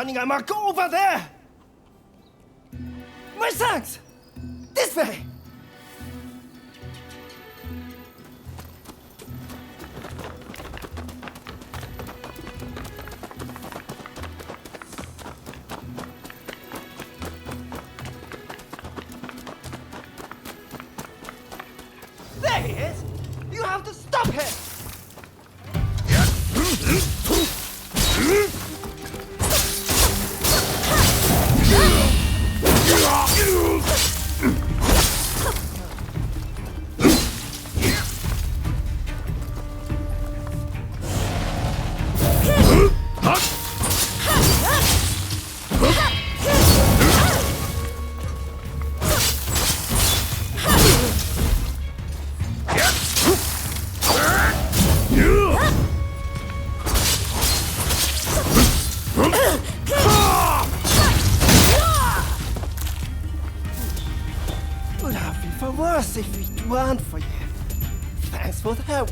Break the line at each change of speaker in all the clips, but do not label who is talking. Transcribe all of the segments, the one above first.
running amok over there! My thanks! This way! There he is! You have to stop him! Would have been far worse if it weren't for you. Thanks for the help.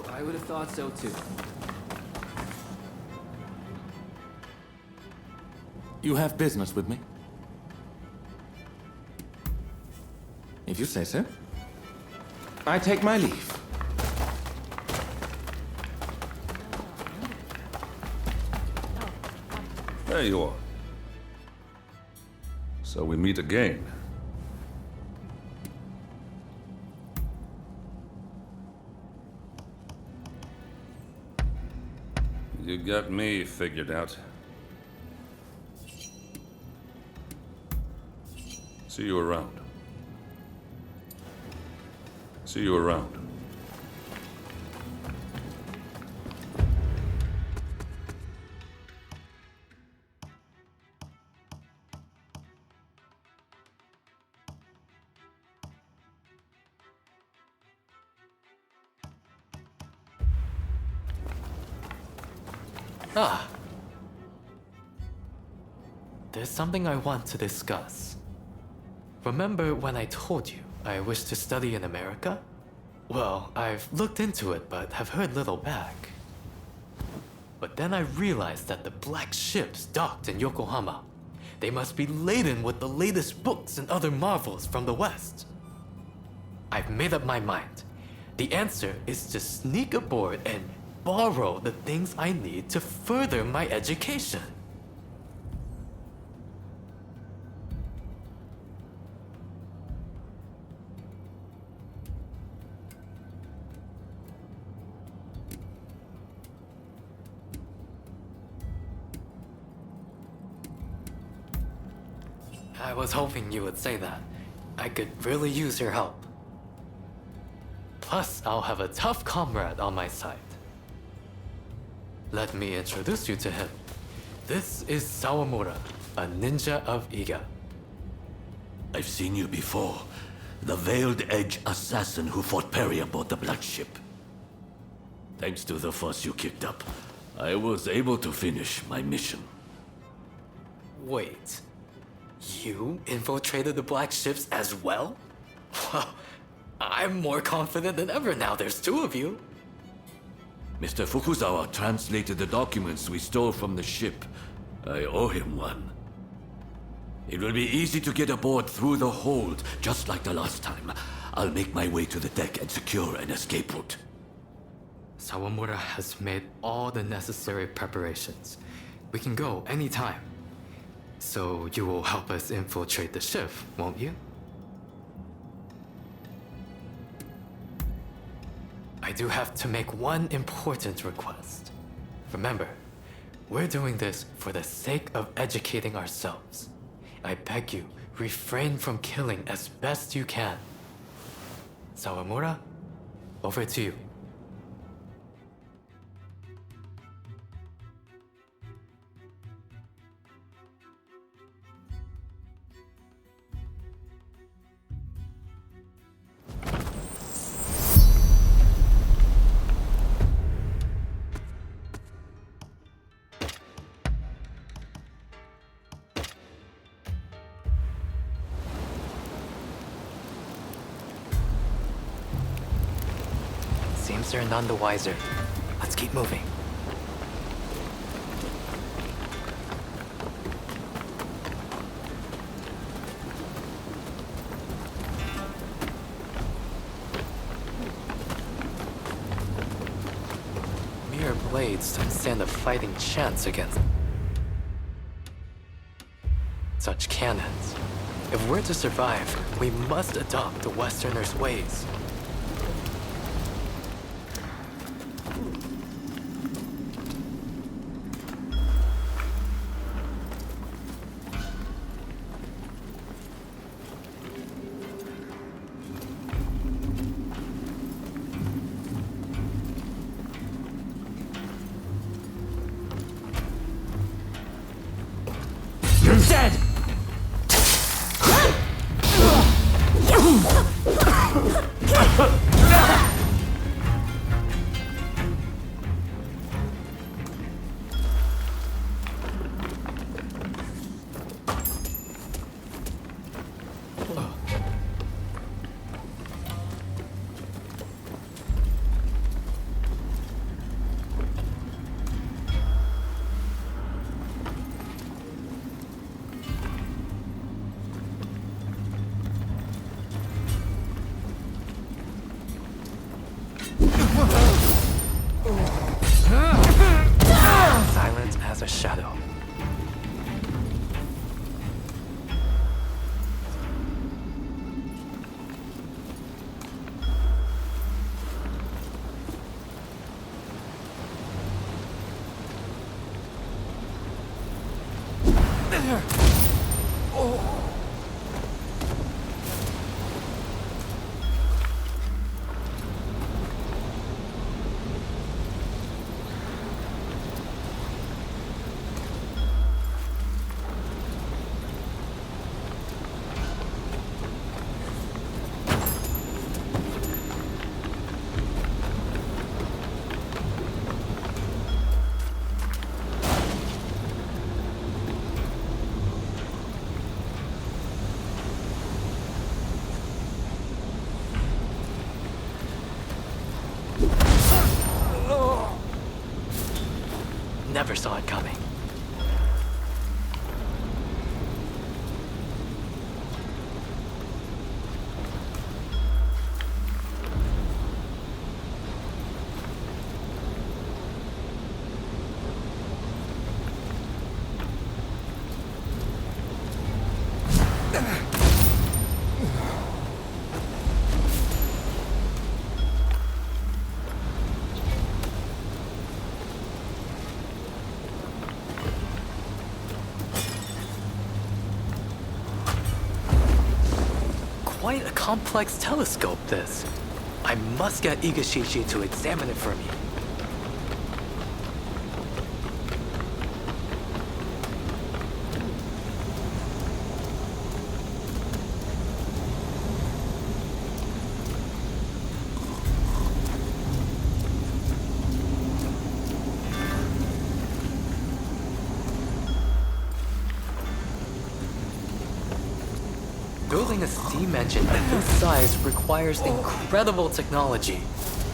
I would have thought so too.
You have business with me? If you say so. I take my leave.
There you are. So we meet again. You got me figured out. See you around. See you around.
Ah. There's something I want to discuss. Remember when I told you I wish to study in America? Well, I've looked into it but have heard little back. But then I realized that the black ships docked in Yokohama. They must be laden with the latest books and other marvels from the West. I've made up my mind. The answer is to sneak aboard and borrow the things I need to further my education. I was hoping you would say that. I could really use your help. Plus, I'll have a tough comrade on my side. Let me introduce you to him. This is Sawamura, a ninja of Iga.
I've seen you before. The veiled edge assassin who fought Perry aboard the Black Ship. Thanks to the fuss you kicked up, I was able to finish my mission.
Wait. You infiltrated the black ships as well? Well, I'm more confident than ever now there's two of you.
Mr. Fukuzawa translated the documents we stole from the ship. I owe him one. It will be easy to get aboard through the hold, just like the last time. I'll make my way to the deck and secure an escape route.
Sawamura has made all the necessary preparations. We can go anytime. So you will help us infiltrate the ship, won't you? I do have to make one important request. Remember, we're doing this for the sake of educating ourselves. I beg you, refrain from killing as best you can. Sawamura, over to you. Seems they're none the wiser. Let's keep moving. Mere blades don't stand a fighting chance against such cannons. If we're to survive, we must adopt the Westerners' ways. Silent as a shadow. Never saw it coming. Quite a complex telescope, this. I must get Igashishi to examine it for me. Building a steam engine of this size requires incredible technology,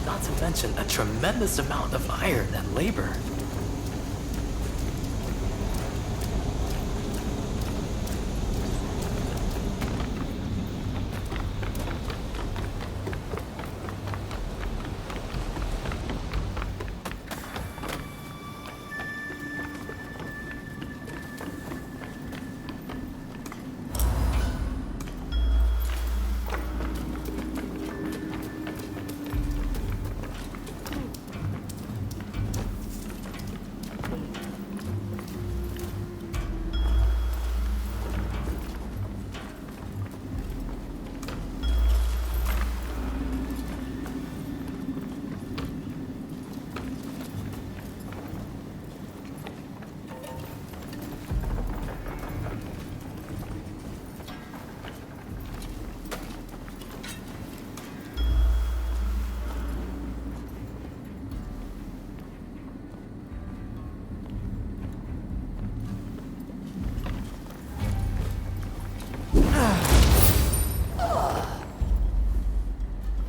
not to mention a tremendous amount of iron and labor.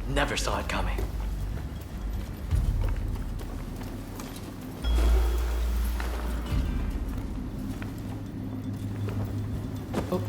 Never saw it coming. Oh.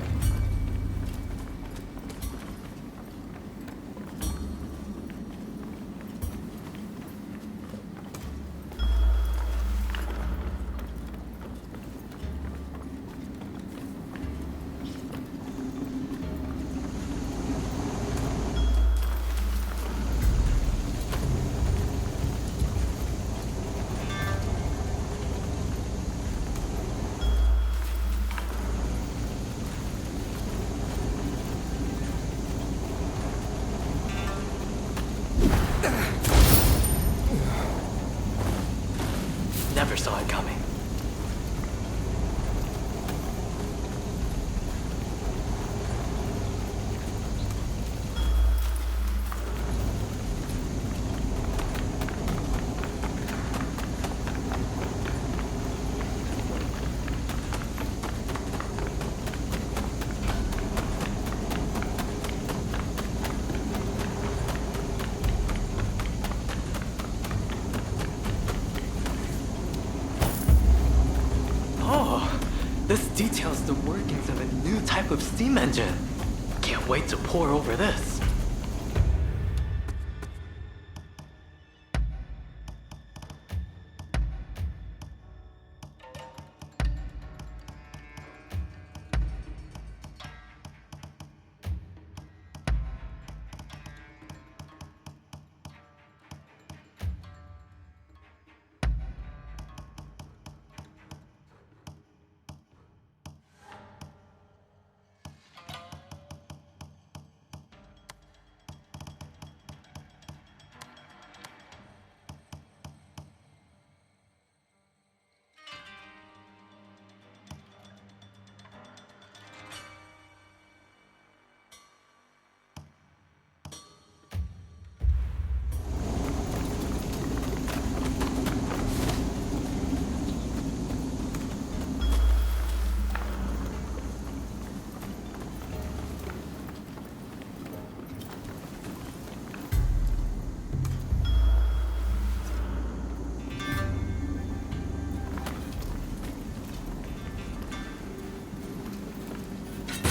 Never saw it coming. This details the workings of a new type of steam engine. Can't wait to pore over this.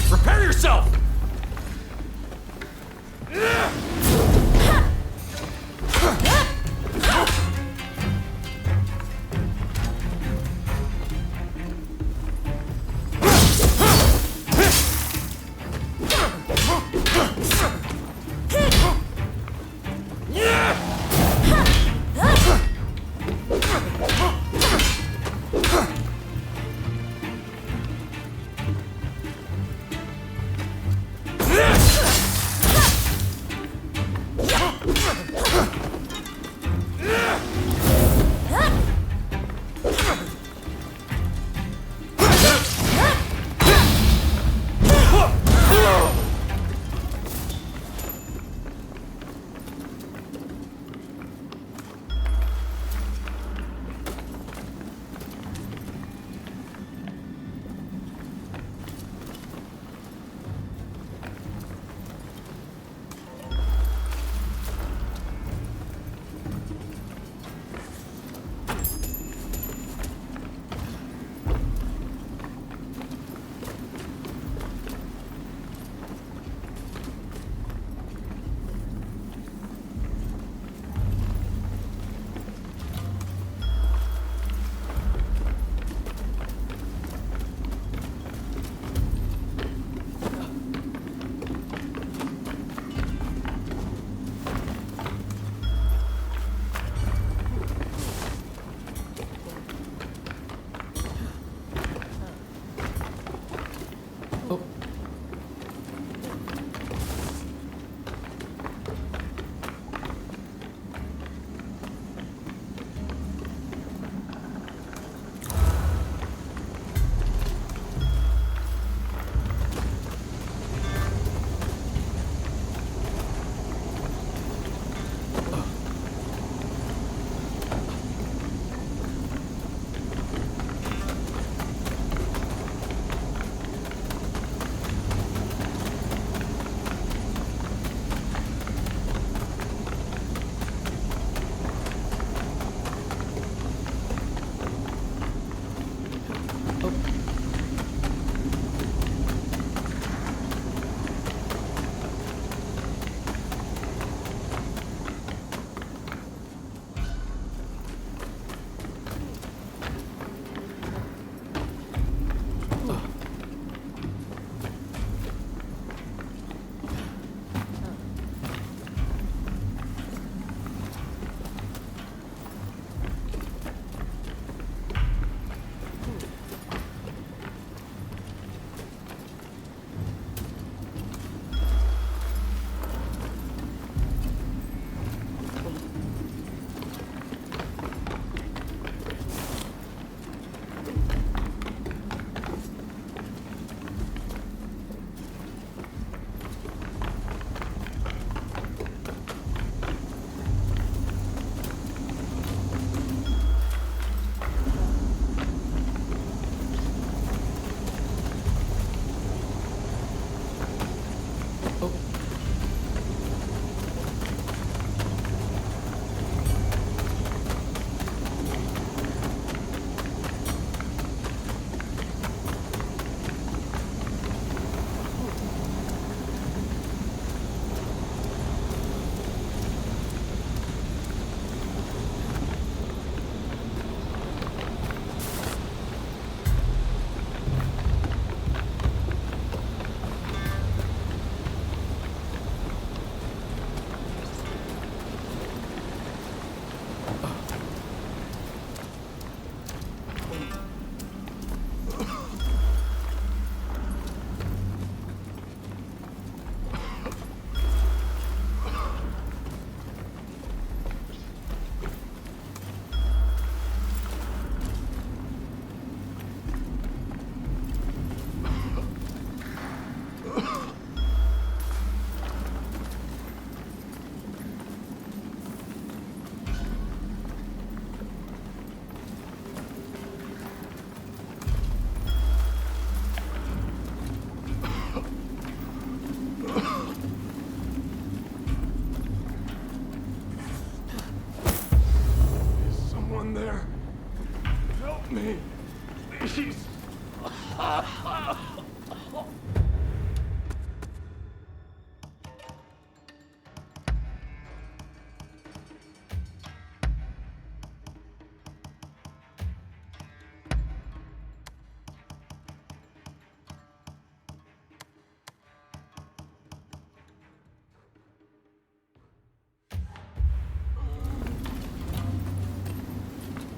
Prepare yourself!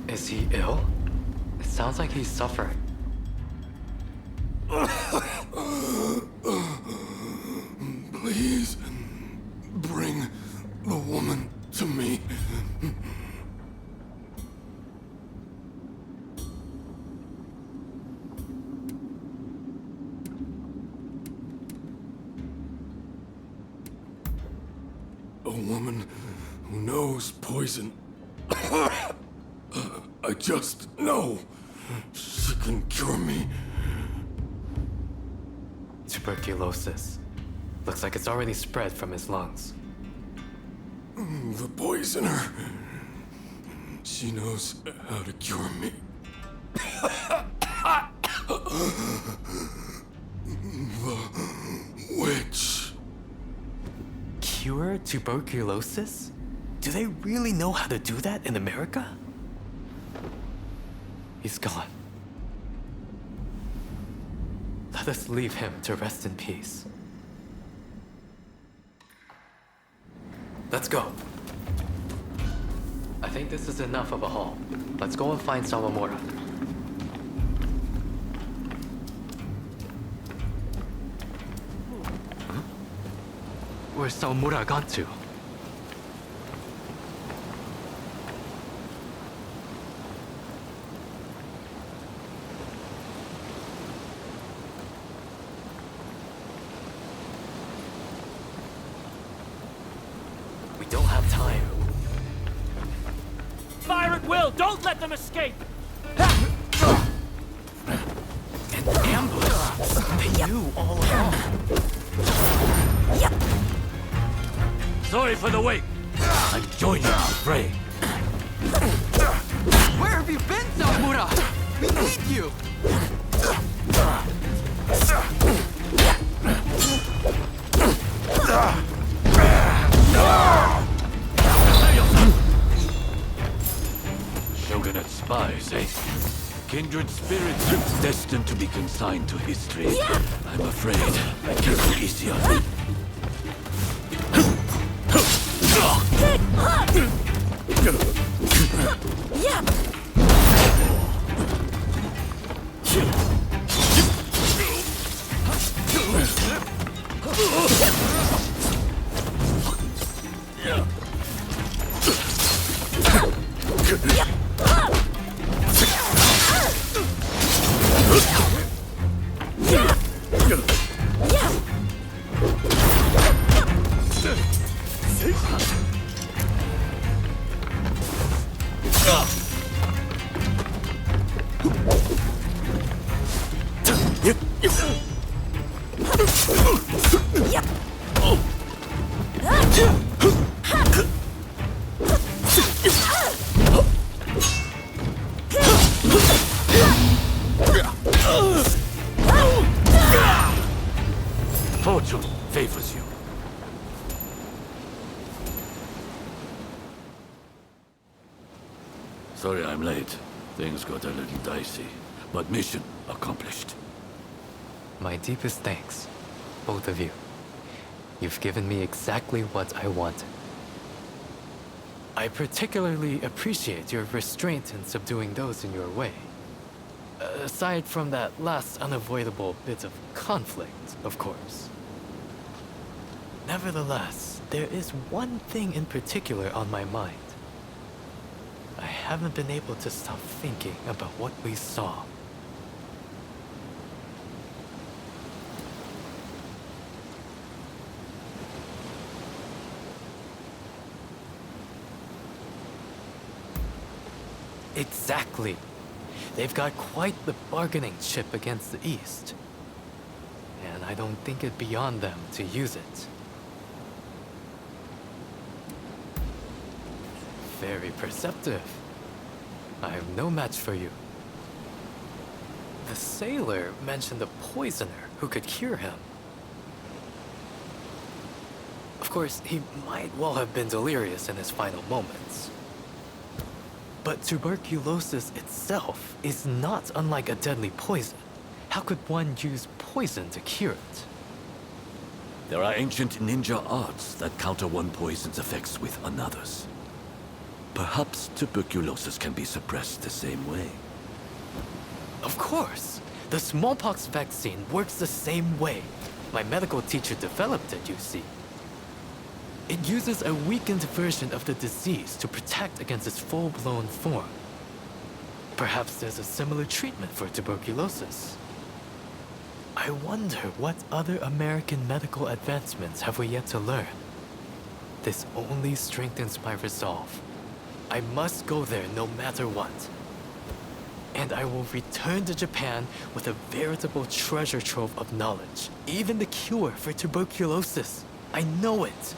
Is he ill? It sounds like he's suffering.
Please, bring the woman to me. A woman who knows poison. I just know she can cure me.
Tuberculosis. Looks like it's already spread from his lungs.
The poisoner. She knows how to cure me. The witch.
Cure tuberculosis? Do they really know how to do that in America? He's gone. Let us leave him to rest in peace. Let's go. I think this is enough of a haul. Let's go and find Sawamura. Where's Sawamura gone to? We don't have time.
Fire at will! Don't let them escape!
An ambush! They knew all along.
Sorry for the wait. I'm joining the fray.
Where have you been, Sawamura? We need you!
Shogunate spies, eh? Kindred spirits destined to be consigned to history. I'm afraid I can't go easy on them. Fortune favors you. Sorry I'm late. Things got a little dicey. But mission accomplished.
My deepest thanks, both of you. You've given me exactly what I wanted. I particularly appreciate your restraint in subduing those in your way. Aside from that last unavoidable bit of conflict, of course. Nevertheless, there is one thing in particular on my mind. I haven't been able to stop thinking about what we saw. Exactly. They've got quite the bargaining chip against the East. And I don't think it beyond them to use it. Very perceptive. I have no match for you. The sailor mentioned a poisoner who could cure him. Of course, he might well have been delirious in his final moments. But tuberculosis itself is not unlike a deadly poison. How could one use poison to cure it?
There are ancient ninja arts that counter one poison's effects with another's. Perhaps tuberculosis can be suppressed the same way.
Of course! The smallpox vaccine works the same way. My medical teacher developed it, you see. It uses a weakened version of the disease to protect against its full-blown form. Perhaps there's a similar treatment for tuberculosis. I wonder what other American medical advancements have we yet to learn. This only strengthens my resolve. I must go there no matter what. And I will return to Japan with a veritable treasure trove of knowledge. Even the cure for tuberculosis. I know it.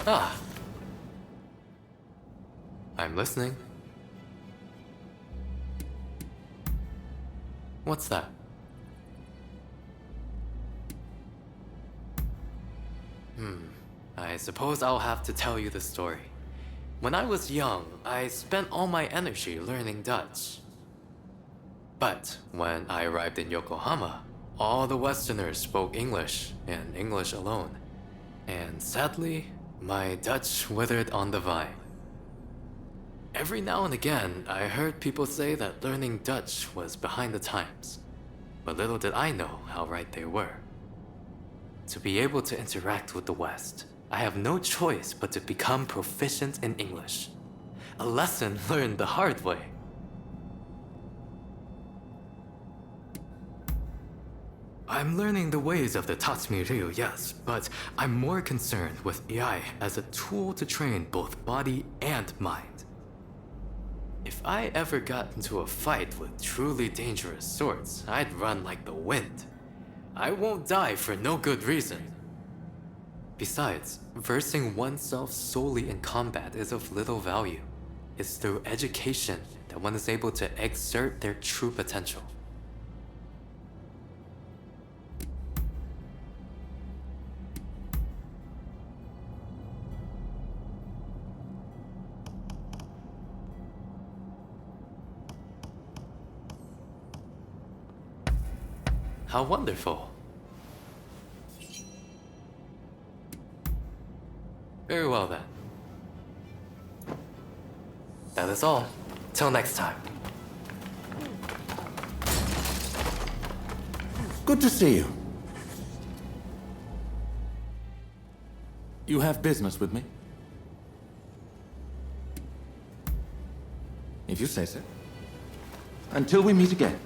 Ah. I'm listening. What's that? I suppose I'll have to tell you the story. When I was young, I spent all my energy learning Dutch. But when I arrived in Yokohama, all the Westerners spoke English, and English alone. And sadly, my Dutch withered on the vine. Every now and again, I heard people say that learning Dutch was behind the times. But little did I know how right they were. To be able to interact with the West, I have no choice but to become proficient in English. A lesson learned the hard way. I'm learning the ways of the Tatsumi Ryu, yes, but I'm more concerned with AI as a tool to train both body and mind. If I ever got into a fight with truly dangerous swords, I'd run like the wind. I won't die for no good reason. Besides, versing oneself solely in combat is of little value. It's through education that one is able to exert their true potential. How wonderful. Very well then. That is all. Till next time.
Good to see you. You have business with me? If you say so. Until we meet again.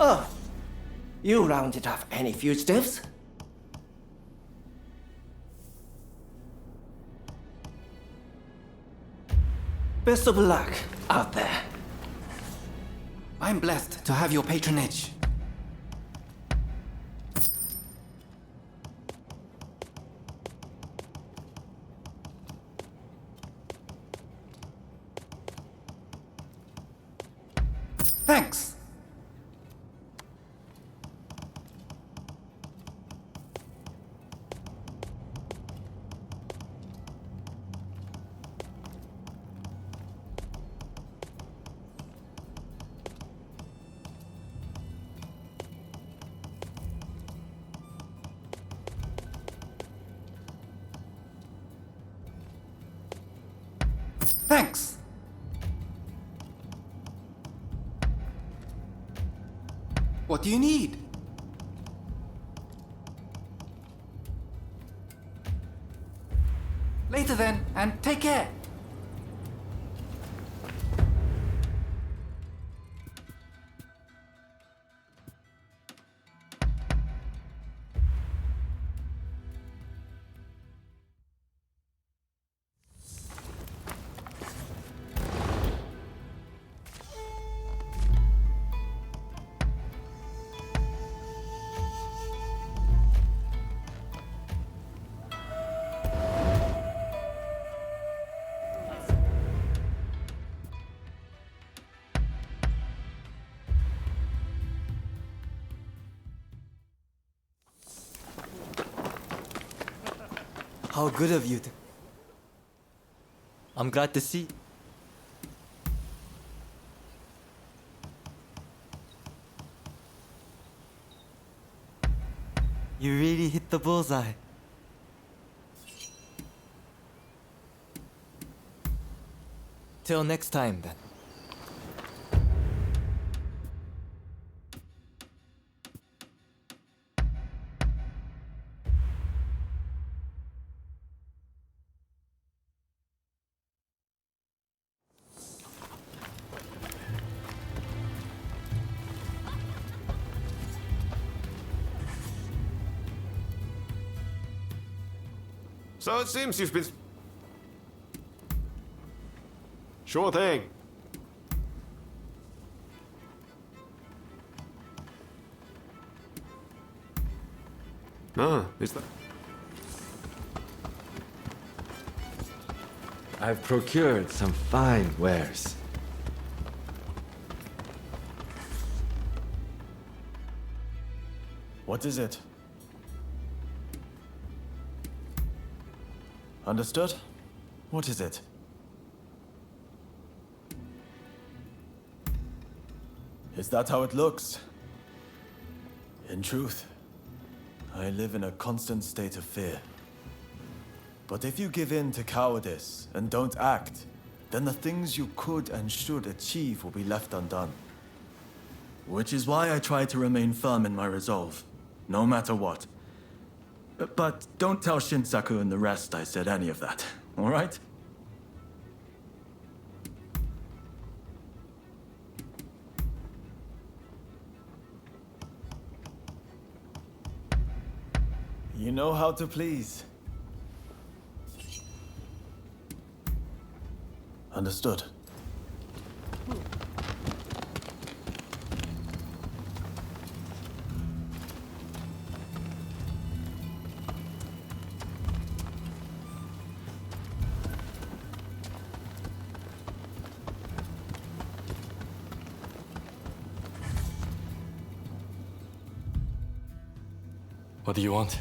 Oh, you rounded up any fugitives? Best of luck out there.
I'm blessed to have your patronage. Thanks. Thanks. What do you need? Later then, and take care.
How good of you. I'm glad to see. You really hit the bullseye. Till next time, then.
So it seems you've been... Sure thing. Ah, is that...
I've procured some fine wares.
What is it? Understood? What is it? Is that how it looks? In truth, I live in a constant state of fear. But if you give in to cowardice and don't act, then the things you could and should achieve will be left undone. Which is why I try to remain firm in my resolve, no matter what. But don't tell Shinsaku and the rest I said any of that, all right? You know how to please. Understood.
What do you want?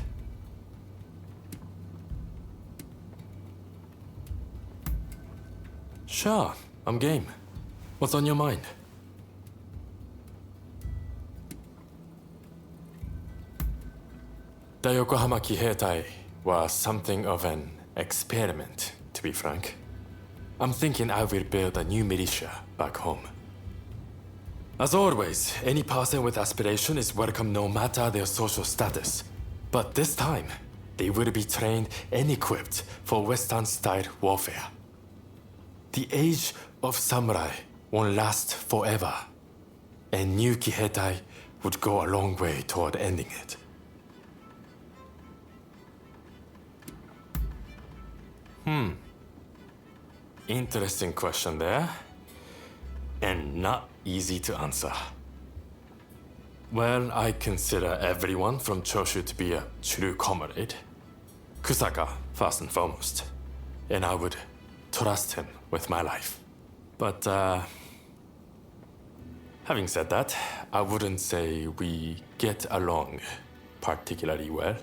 Sure, I'm game. What's on your mind? The Yokohama Kiheitai was something of an experiment, to be frank. I'm thinking I will build a new militia back home. As always, any person with aspiration is welcome no matter their social status. But this time, they will be trained and equipped for Western-style warfare. The age of samurai won't last forever, and new Kiheitai would go a long way toward ending it. Interesting question there, and not easy to answer. Well, I consider everyone from Choshu to be a true comrade. Kusaka, first and foremost, and I would trust him with my life. But, having said that, I wouldn't say we get along particularly well.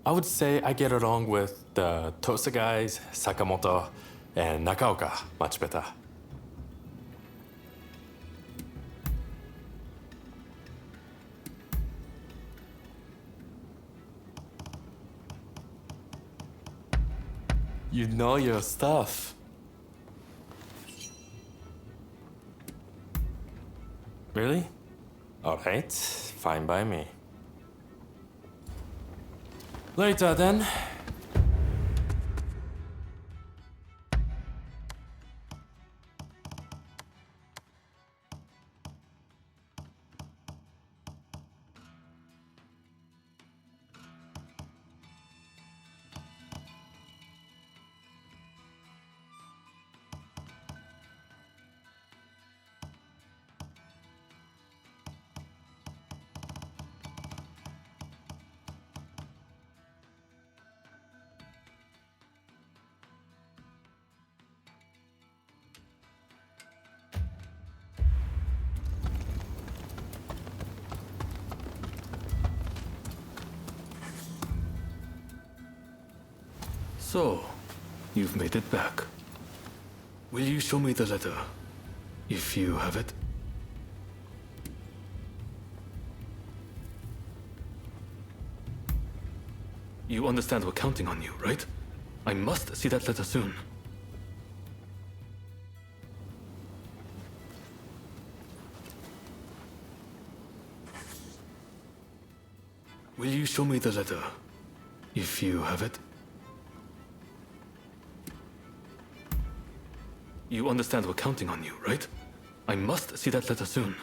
I would say I get along with the Tosa guys, Sakamoto, and Nakaoka much better. You know your stuff. Really? Alright, fine by me. Later then.
So, you've made it back. Will you show me the letter, if you have it? You understand we're counting on you, right? I must see that letter soon. Will you show me the letter, if you have it? You understand we're counting on you, right? I must see that letter soon.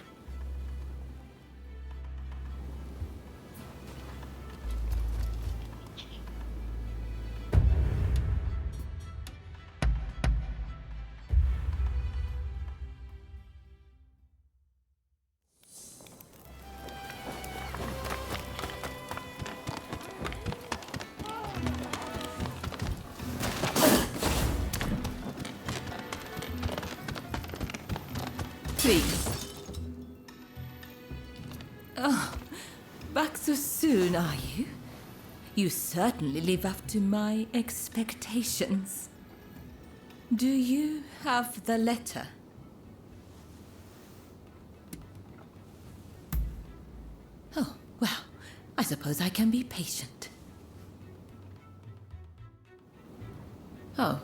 Please. Oh, back so soon, are you? You certainly live up to my expectations. Do you have the letter? Oh, well, I suppose I can be patient. Oh.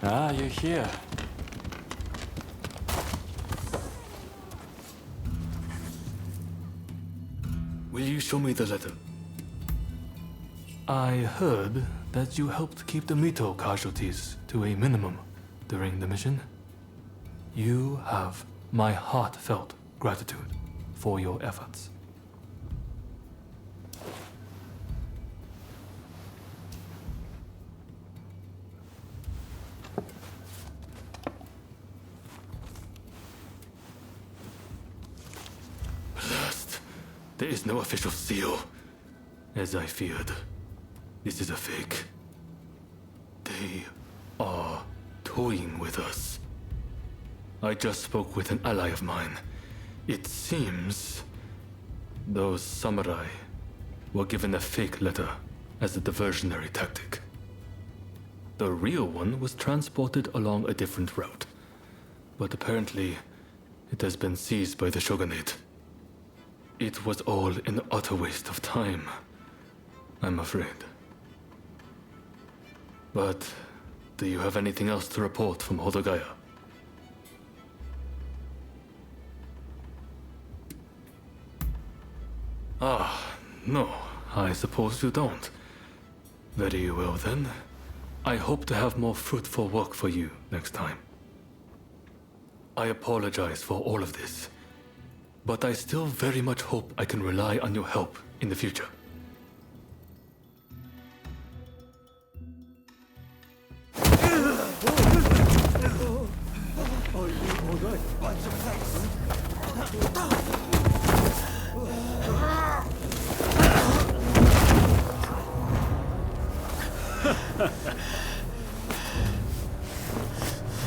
Ah, you're here. Will you show me the letter? I heard that you helped keep the Mito casualties to a minimum during the mission. You have my heartfelt gratitude for your efforts. There is no official seal, as I feared. This is a fake. They are toying with us. I just spoke with an ally of mine. It seems those samurai were given a fake letter as a diversionary tactic. The real one was transported along a different route, but apparently it has been seized by the shogunate. It was all an utter waste of time, I'm afraid. But do you have anything else to report from Hodogaya? Ah, no, I suppose you don't. Very well then. I hope to have more fruitful work for you next time. I apologize for all of this, but I still very much hope I can rely on your help in the future.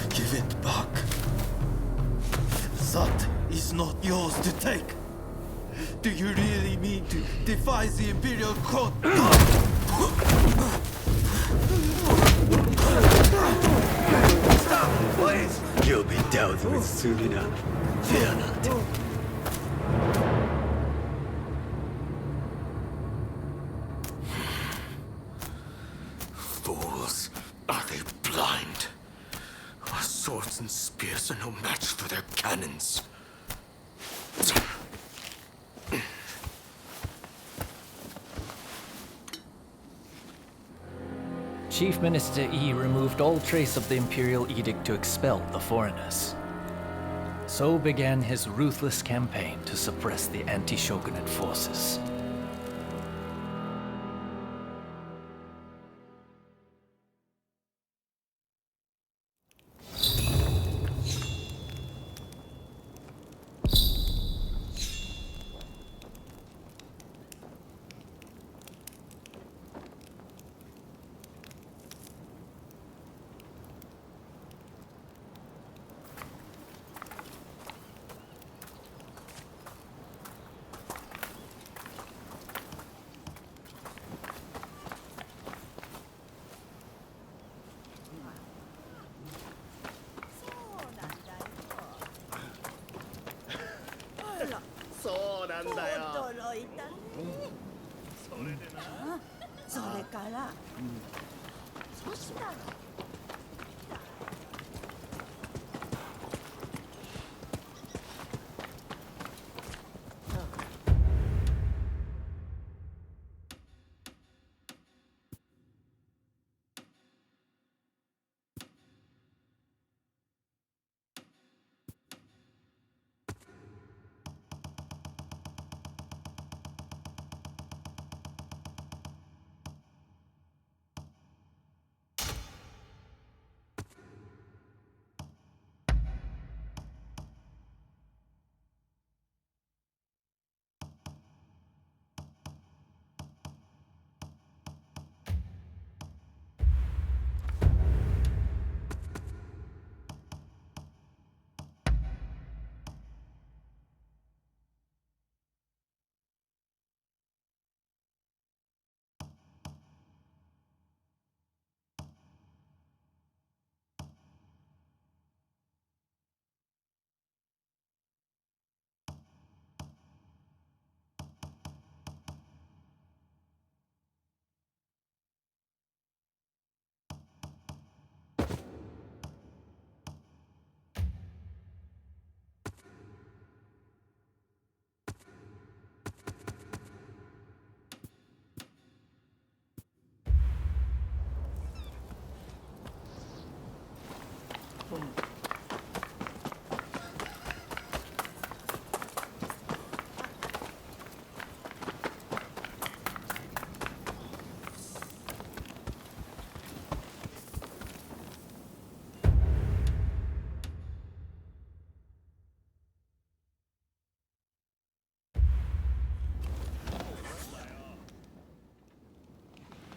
Give it back. That is not yours to take. Do you really mean to defy the Imperial Court?
Stop, please!
You'll be dealt with soon enough. Fear not.
Fools. Are they blind? Our swords and spears are no match for their cannons.
Chief Minister Yi removed all trace of the imperial edict to expel the foreigners. So began his ruthless campaign to suppress the anti-shogunate forces.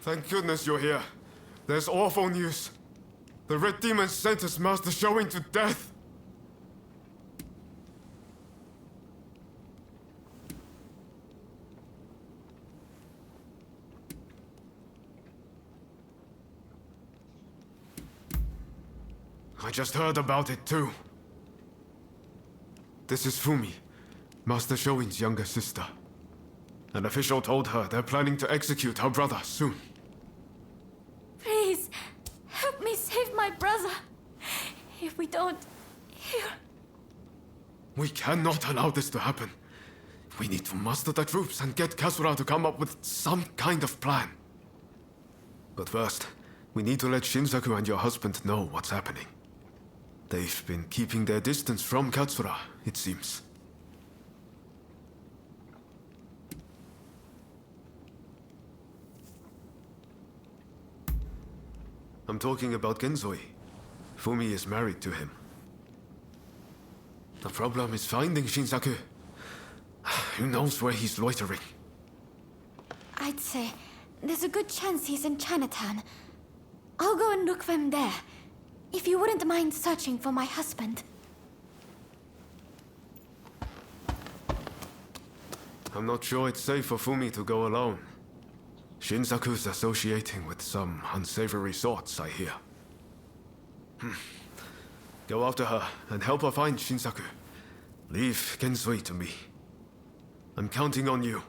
Thank goodness you're here. There's awful news. The Red Demon sent his master Showing to death. I just heard about it too. This is Fumi, Master Showing's younger sister. An official told her they're planning to execute her brother soon.
Please, help me save my brother. If we don't,
We cannot allow this to happen. We need to muster the troops and get Kasura to come up with some kind of plan. But first, we need to let Shinsaku and your husband know what's happening. They've been keeping their distance from Katsura, it seems. I'm talking about Genzoi. Fumi is married to him. The problem is finding Shinsaku. Who knows where he's loitering?
I'd say there's a good chance he's in Chinatown. I'll go and look for him there. If you wouldn't mind searching for my husband.
I'm not sure it's safe for Fumi to go alone. Shinsaku's associating with some unsavory sorts, I hear. Go after her and help her find Shinsaku. Leave Genzoi to me. I'm counting on you.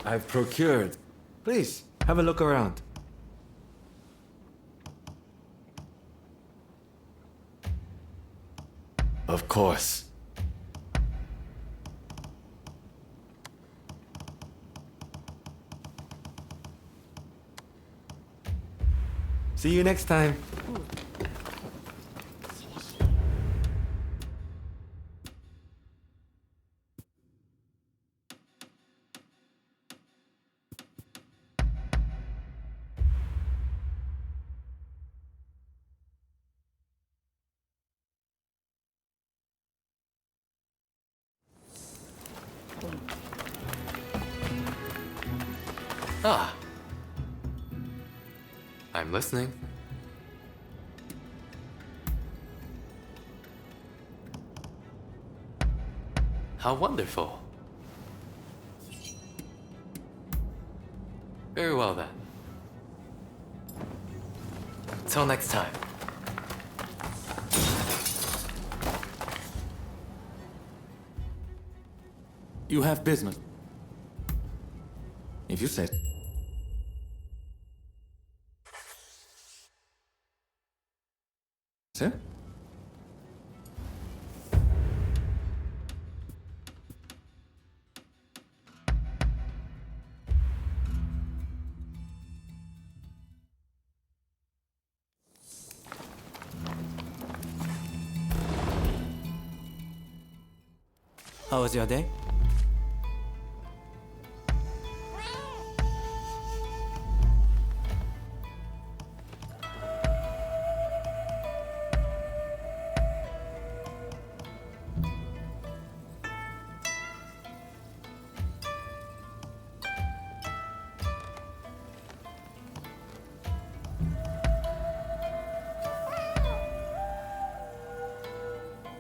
I've procured. Please, have a look around. Of course. See you next time.
Ah. I'm listening. How wonderful. Very well then. Till next time.
You have business. If you say. Sir?
How was your day?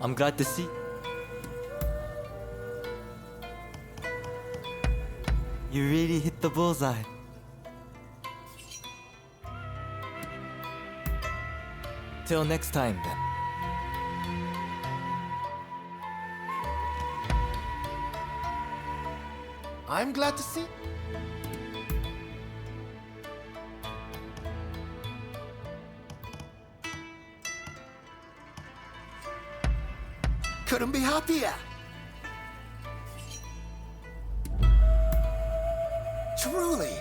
I'm glad to see.
You really hit the bullseye. Till next time, then.
I'm glad to see. Couldn't be happier. Truly.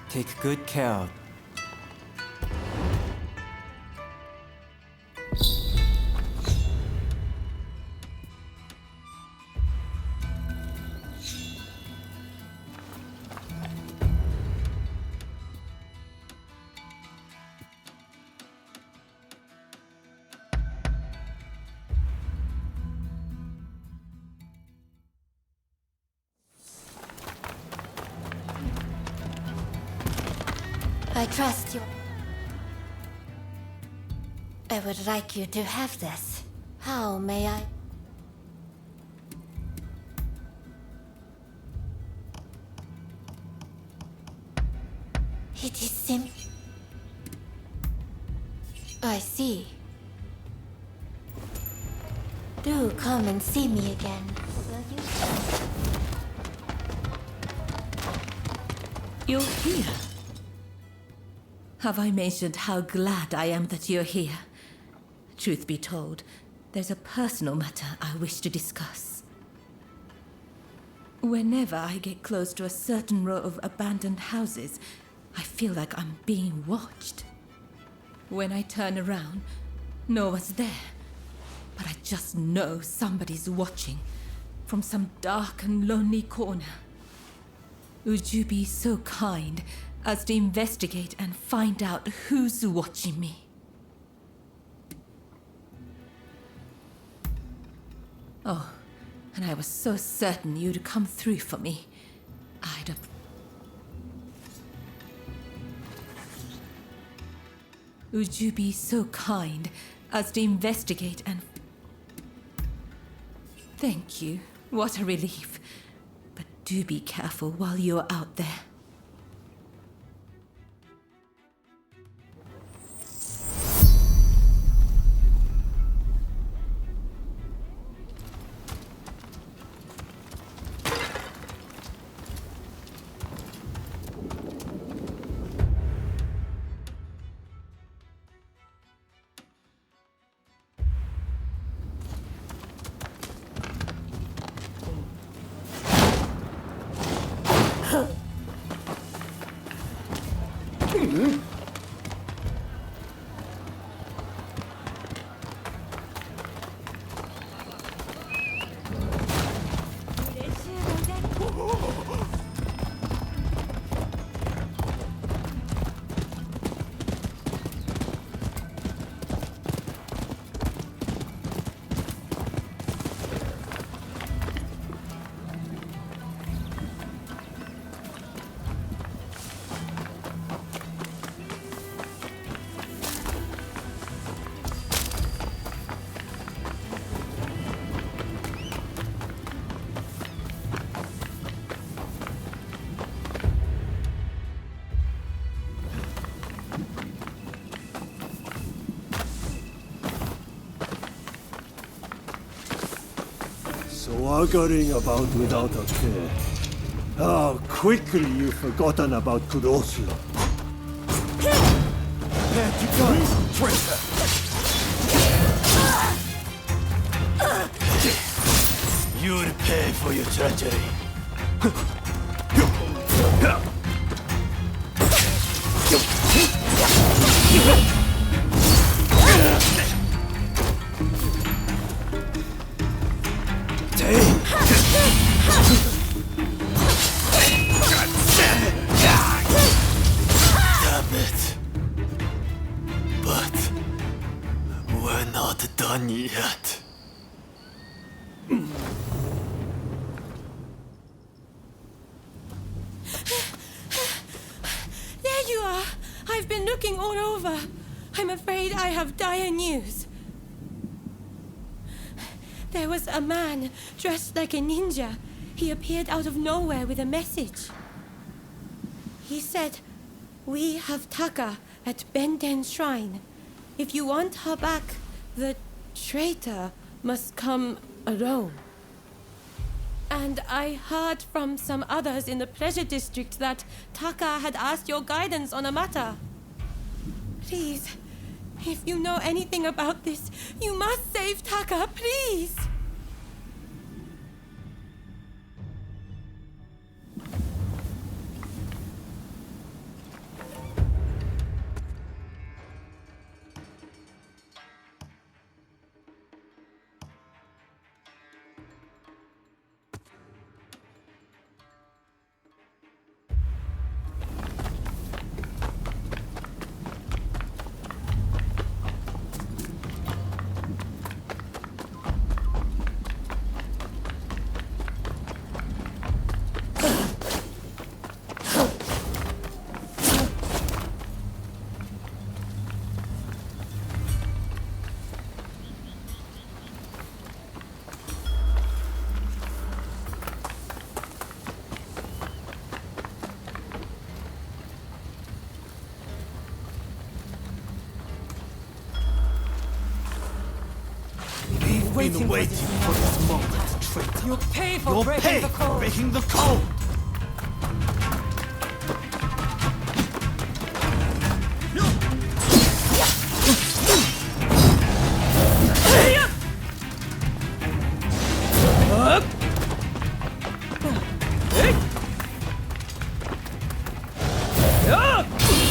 Take good care of.
I trust you. I would like you to have this. How may I? It is simple. I see. Do come and see me again, will you?
You're here. Have I mentioned how glad I am that you're here? Truth be told, there's a personal matter I wish to discuss. Whenever I get close to a certain row of abandoned houses, I feel like I'm being watched. When I turn around, no one's there, but I just know somebody's watching from some dark and lonely corner. Would you be so kind as to investigate and find out who's watching me? Oh, and I was so certain you'd come through for me. Would you be so kind as to investigate and... Thank you. What a relief. But do be careful while you're out there.
Swaggering about without a care. How quickly you've forgotten about Kurosu. There you go, traitor! You'll pay for your treachery.
looking all over. I'm afraid I have dire news. There was a man dressed like a ninja. He appeared out of nowhere with a message. He said, "We have Taka at Benden Shrine. If you want her back, the traitor must come alone." And I heard from some others in the Pleasure District that Taka had asked your guidance on a matter. Please, if you know anything about this, you must save Taka, please!
Been waiting for this moment, traitor.
You'll pay for
You'll
breaking
pay
the
for
code.
breaking the code.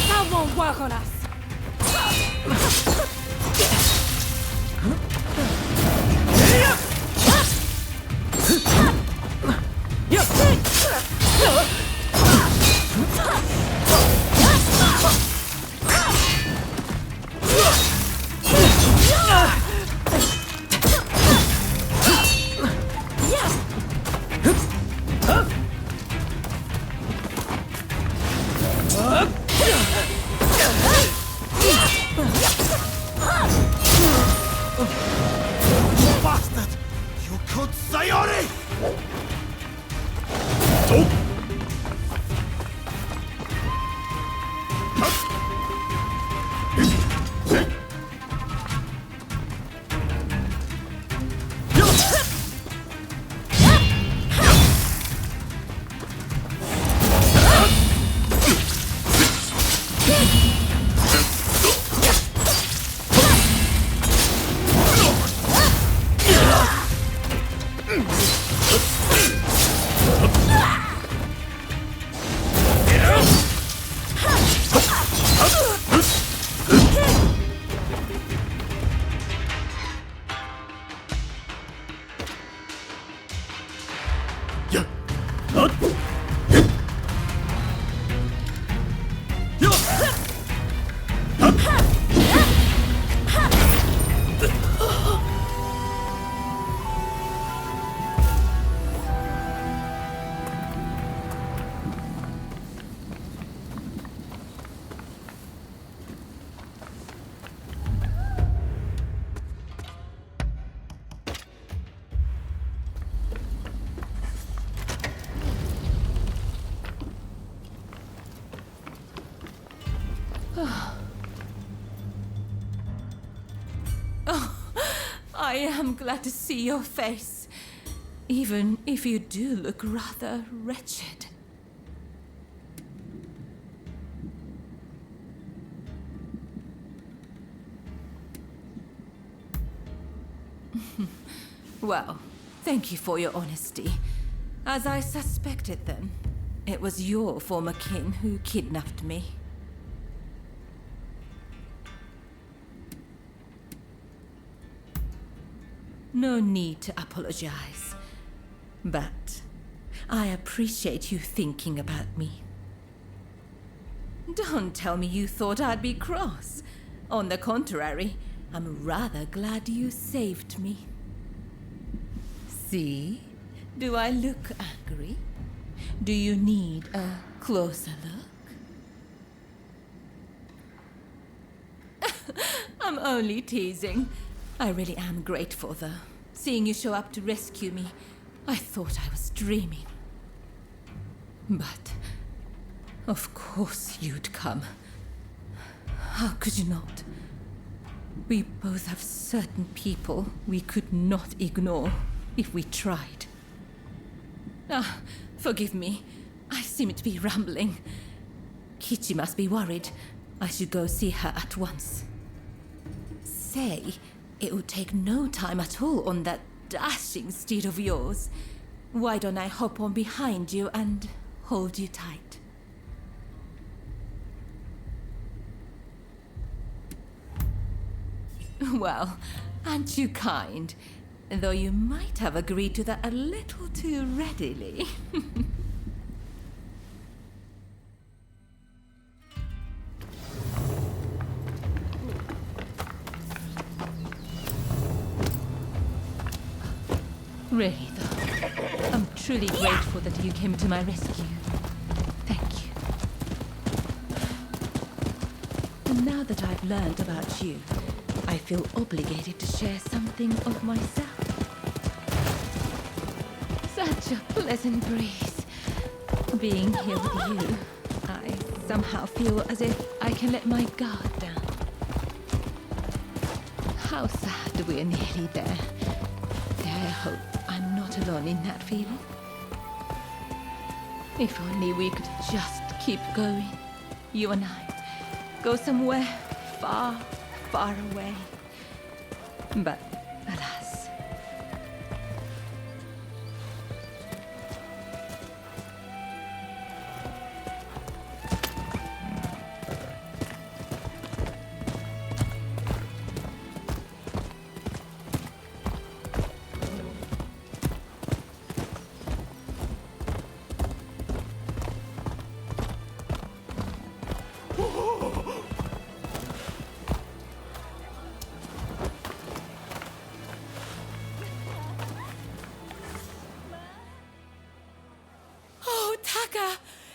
That won't work on us.
Bastard! You could Sayori!
I am glad to see your face, even if you do look rather wretched. Well, thank you for your honesty. As I suspected then, it was your former kin who kidnapped me. No need to apologize, but I appreciate you thinking about me. Don't tell me you thought I'd be cross. On the contrary, I'm rather glad you saved me. See? Do I look angry? Do you need a closer look? only teasing. I really am grateful, though. Seeing you show up to rescue me, I thought I was dreaming. But, of course you'd come. How could you not? We both have certain people we could not ignore if we tried. Ah, forgive me. I seem to be rambling. Kichi must be worried. I should go see her at once. Say, it would take no time at all on that dashing steed of yours. Why don't I hop on behind you and hold you tight? Well, aren't you kind? Though you might have agreed to that a little too readily. Really, though, I'm truly grateful that you came to my rescue. Thank you. And now that I've learned about you, I feel obligated to share something of myself. Such a pleasant breeze. Being here with you, I somehow feel as if I can let my guard down. How sad we're nearly there. Dare I hope I'm not alone in that feeling. If only we could just keep going, you and I. Go somewhere far, far away. But alas.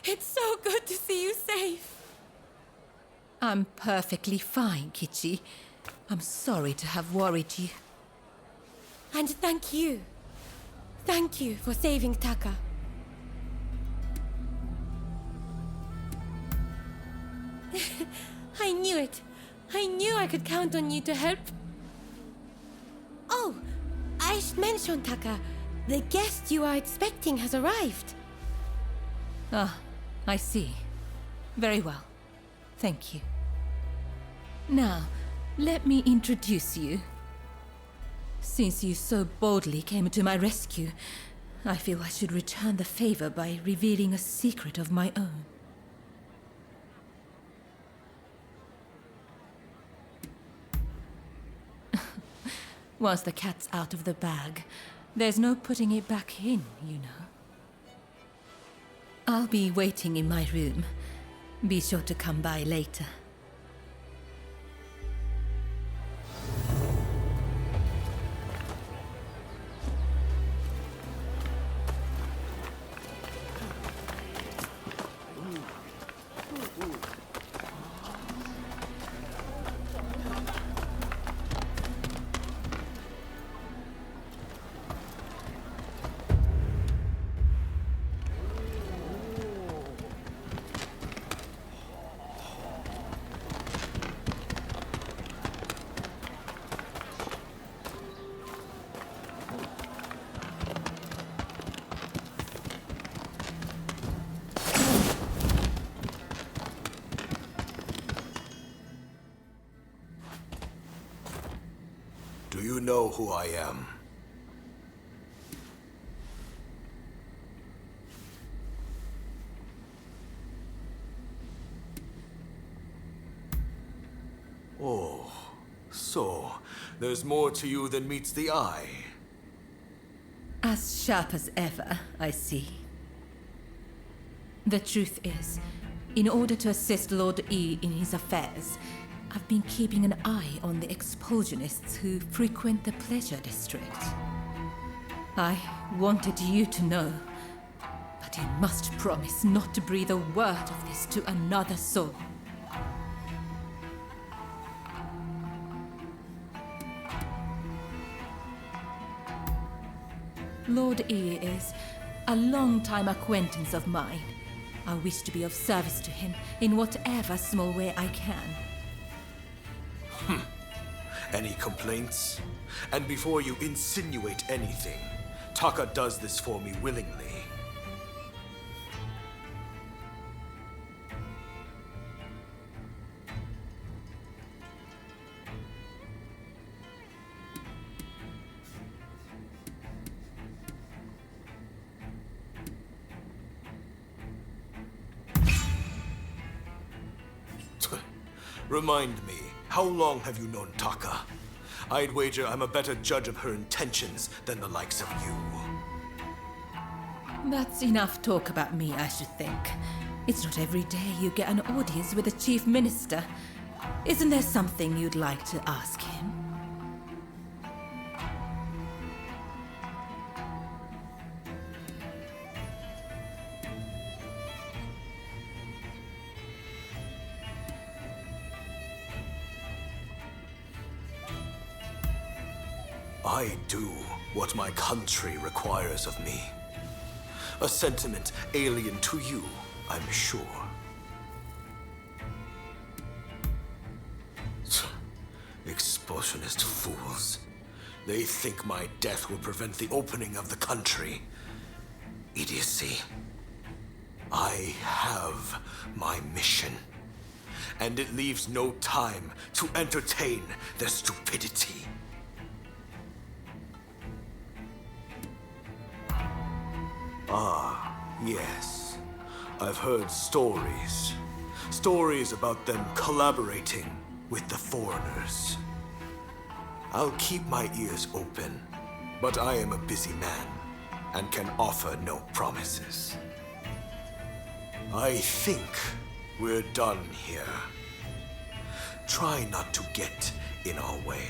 It's so good to see you safe.
I'm perfectly fine, Kichi. I'm sorry to have worried you.
And thank you. Thank you for saving Taka. I knew it. I knew I could count on you to help. Oh, I should mention, Taka. The guest you are expecting has arrived.
Ah, I see. Very well. Thank you. Now, let me introduce you. Since you so boldly came to my rescue, I feel I should return the favor by revealing a secret of my own. Once the cat's out of the bag, there's no putting it back in, you know. I'll be waiting in my room. Be sure to come by later.
Do you know who I am? Oh, so there's more to you than meets the eye.
As sharp as ever, I see. The truth is, in order to assist Lord E in his affairs, I've been keeping an eye on the expulsionists who frequent the pleasure district. I wanted you to know, but you must promise not to breathe a word of this to another soul. Lord E is a long-time acquaintance of mine. I wish to be of service to him in whatever small way I can.
Any complaints? And before you insinuate anything, Taka does this for me willingly. Remind me, how long have you known Taka? I'd wager I'm a better judge of her intentions than the likes of you.
That's enough talk about me, I should think. It's not every day you get an audience with the Chief Minister. Isn't there something you'd like to ask him?
I do what my country requires of me. A sentiment alien to you, I'm sure. Expulsionist fools. They think my death will prevent the opening of the country. Idiocy. I have my mission, and it leaves no time to entertain their stupidity. Ah, yes. I've heard stories. Stories about them collaborating with the foreigners. I'll keep my ears open, but I am a busy man and can offer no promises. I think we're done here. Try not to get in our way.